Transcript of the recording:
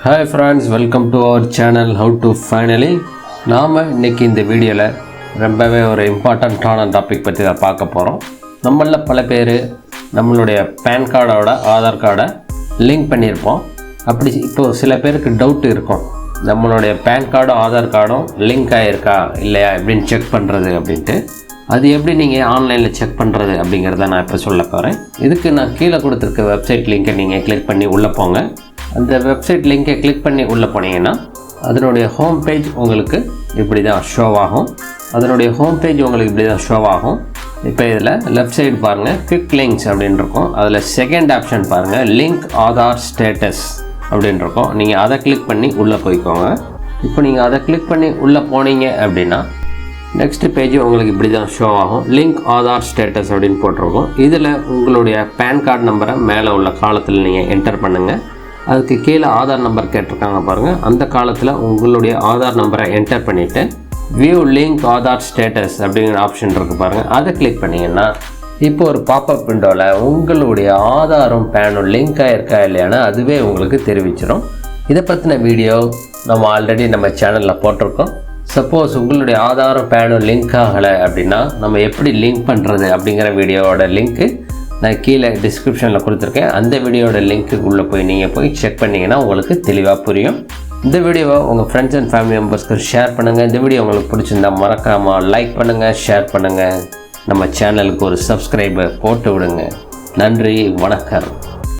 Hi friends, welcome to our channel howtofinally. நாம் இன்னைக்கு இந்த வீடியோவில் ரொம்பவே ஒரு இம்பார்ட்டண்ட்டான டாபிக் பற்றி தான் பார்க்க போகிறோம். நம்மளில் பல பேர் நம்மளுடைய பேன் கார்டோட ஆதார் கார்டை லிங்க் பண்ணியிருப்போம். அப்படி இப்போது சில பேருக்கு டவுட் இருக்கும், நம்மளுடைய பேன் கார்டும் ஆதார் கார்டும் லிங்க் ஆகிருக்கா இல்லையா எப்படின்னு செக் பண்ணுறது அப்படின்ட்டு. அது எப்படி நீங்கள் ஆன்லைனில் செக் பண்ணுறது அப்படிங்கிறத நான் இப்போ சொல்ல போகிறேன். இதுக்கு நான் கீழே கொடுத்துருக்க வெப்சைட் லிங்கை நீங்கள் கிளிக் பண்ணி உள்ளே போங்க. அந்த வெப்சைட் லிங்கை கிளிக் பண்ணி உள்ளே போனீங்கன்னா அதனுடைய ஹோம் பேஜ் உங்களுக்கு இப்படி தான் ஷோ ஆகும். இப்போ இதில் லெஃப்ட் சைடு பாருங்கள், குவிக் லிங்க்ஸ் அப்படின்னு இருக்கும். அதில் செகண்ட் ஆப்ஷன் பாருங்கள், லிங்க் ஆதார் ஸ்டேட்டஸ் அப்படின்னு இருக்கும். நீங்கள் அதை கிளிக் பண்ணி உள்ளே போய்க்கோங்க. இப்போ நீங்கள் அதை கிளிக் பண்ணி உள்ளே போனீங்க அப்படின்னா நெக்ஸ்ட் பேஜ் உங்களுக்கு இப்படி தான் ஷோ ஆகும். லிங்க் ஆதார் ஸ்டேட்டஸ் அப்படின்னு போட்டிருக்கோம். இதில் உங்களுடைய பேன் கார்டு நம்பரை மேலே உள்ள காலத்தில் நீங்கள் என்டர் பண்ணுங்கள். அதுக்கு கீழே ஆதார் நம்பர் கேட்டிருக்காங்க பாருங்கள். அந்த காலத்தில் உங்களுடைய ஆதார் நம்பரை என்டர் பண்ணிவிட்டு வியூ லிங்க் ஆதார் ஸ்டேட்டஸ் அப்படிங்கிற ஆப்ஷன் இருக்குது பாருங்கள். அதை கிளிக் பண்ணிங்கன்னா இப்போ ஒரு பாப்அப் விண்டோவில் உங்களுடைய ஆதாரும் பேனும் லிங்க் ஆகிருக்கா இல்லையானா அதுவே உங்களுக்கு தெரிவிச்சிடும். இதை பற்றின வீடியோ நம்ம ஆல்ரெடி நம்ம சேனலில் போட்டிருக்கோம். சப்போஸ் உங்களுடைய ஆதாரம் பேனும் லிங்க் ஆகலை அப்படின்னா நம்ம எப்படி லிங்க் பண்ணுறது அப்படிங்கிற வீடியோவோட லிங்க்கு நான் கீழே டிஸ்கிரிப்ஷனில் கொடுத்துருக்கேன். அந்த வீடியோட லிங்க்கு உள்ளே நீங்கள் போய் செக் பண்ணிங்கன்னா உங்களுக்கு தெளிவாக புரியும். இந்த வீடியோவை உங்கள் ஃப்ரெண்ட்ஸ் அண்ட் ஃபேமிலி மெம்பர்ஸ்க்கு ஷேர் பண்ணுங்கள். இந்த வீடியோ உங்களுக்கு பிடிச்சிருந்தா மறக்காமல் லைக் பண்ணுங்கள், ஷேர் பண்ணுங்கள். நம்ம சேனலுக்கு ஒரு சப்ஸ்கிரைபர் போட்டு விடுங்க. நன்றி, வணக்கம்.